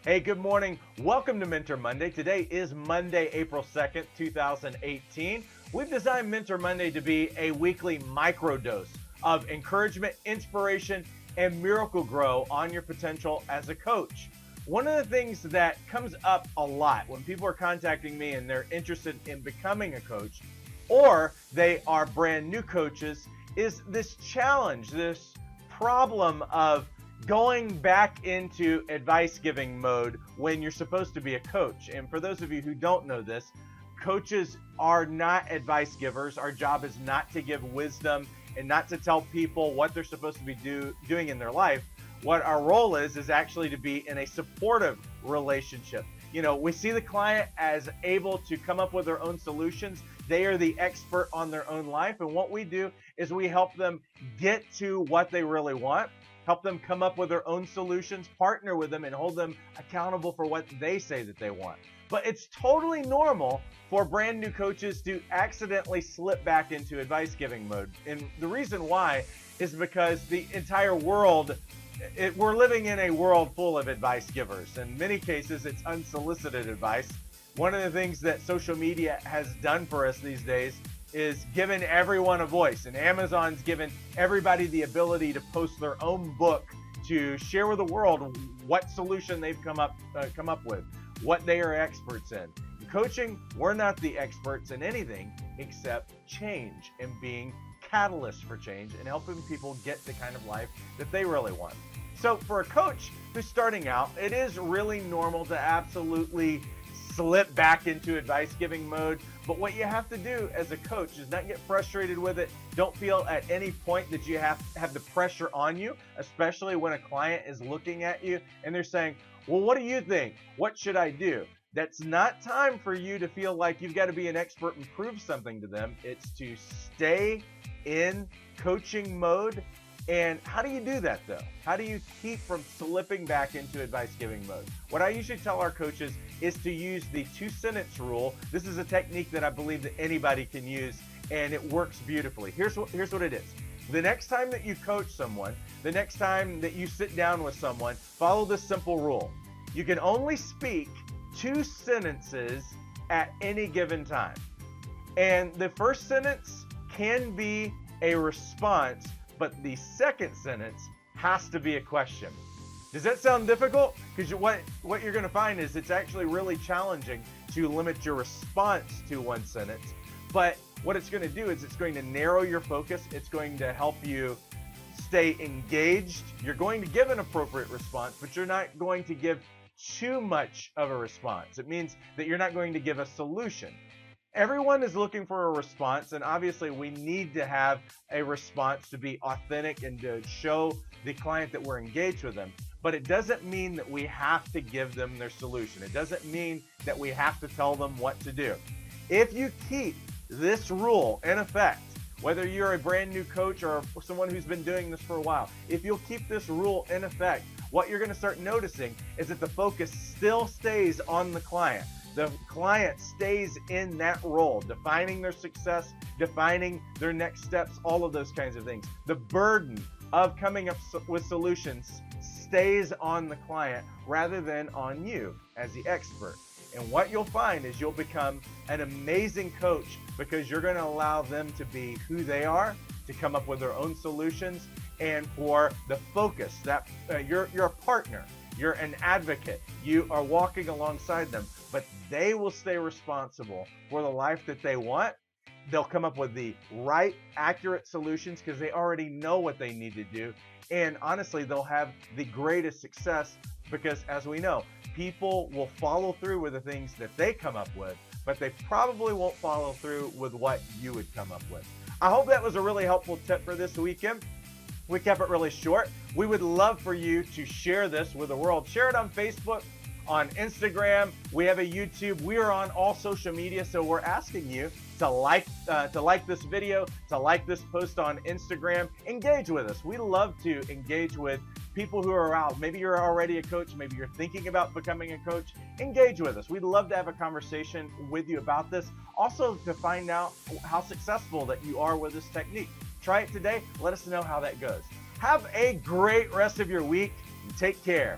Hey, good morning. Welcome to Mentor Monday. Today is Monday, April 2nd, 2018. We've designed Mentor Monday to be a weekly microdose of encouragement, inspiration, and miracle grow on your potential as a coach. One of the things that comes up a lot when people are contacting me and they're interested in becoming a coach, or they are brand new coaches, is this challenge, this problem of going back into advice giving mode when you're supposed to be a coach. And for those of you who don't know this, coaches are not advice givers. Our job is not to give wisdom and not to tell people what they're supposed to be doing in their life. What our role is actually to be in a supportive relationship. You know, we see the client as able to come up with their own solutions. They are the expert on their own life. And what we do is we help them get to what they really want, help them come up with their own solutions, partner with them, and hold them accountable for what they say that they want. But it's totally normal for brand new coaches to accidentally slip back into advice giving mode. And the reason why is because the entire world, we're living in a world full of advice givers. In many cases, it's unsolicited advice. One of the things that social media has done for us these days is given everyone a voice, and Amazon's given everybody the ability to post their own book to share with the world what solution they've come up with, what they are experts in. In coaching, we're not the experts in anything except change and being catalysts for change and helping people get the kind of life that they really want. So for a coach who's starting out, it is really normal to absolutely slip back into advice giving mode. But what you have to do as a coach is not get frustrated with it. Don't feel at any point that you have the pressure on you, especially when a client is looking at you and they're saying, well, what do you think? What should I do? That's not time for you to feel like you've got to be an expert and prove something to them. It's to stay in coaching mode. And how do you do that though? How do you keep from slipping back into advice giving mode? What I usually tell our coaches is to use the 2-sentence rule. This is a technique that I believe that anybody can use, and it works beautifully. Here's what it is. The next time that you coach someone, the next time that you sit down with someone, follow this simple rule. You can only speak 2 sentences at any given time. And the first sentence can be a response, but the second sentence has to be a question. Does that sound difficult? Because what you're going to find is it's actually really challenging to limit your response to 1 sentence. But what it's going to do is it's going to narrow your focus. It's going to help you stay engaged. You're going to give an appropriate response, but you're not going to give too much of a response. It means that you're not going to give a solution. Everyone is looking for a response, and obviously we need to have a response to be authentic and to show the client that we're engaged with them. But it doesn't mean that we have to give them their solution. It doesn't mean that we have to tell them what to do. If you keep this rule in effect, whether you're a brand new coach or someone who's been doing this for a while, if you'll keep this rule in effect, what you're going to start noticing is that the focus still stays on the client. The client stays in that role, defining their success, defining their next steps, all of those kinds of things. The burden of coming up with solutions stays on the client rather than on you as the expert. And what you'll find is you'll become an amazing coach because you're going to allow them to be who they are, to come up with their own solutions, and for the focus that you're a partner. You're an advocate. You are walking alongside them, but they will stay responsible for the life that they want. They'll come up with the right, accurate solutions because they already know what they need to do. And honestly, they'll have the greatest success because, as we know, people will follow through with the things that they come up with, but they probably won't follow through with what you would come up with. I hope that was a really helpful tip for this weekend. We kept it really short. We would love for you to share this with the world. Share it on Facebook, on Instagram. We have a YouTube. We are on all social media, so we're asking you to like this video, to like this post on Instagram. Engage with us. We love to engage with people who are out. Maybe you're already a coach. Maybe you're thinking about becoming a coach. Engage with us. We'd love to have a conversation with you about this. Also, to find out how successful that you are with this technique. Try it today. Let us know how that goes. Have a great rest of your week. Take care.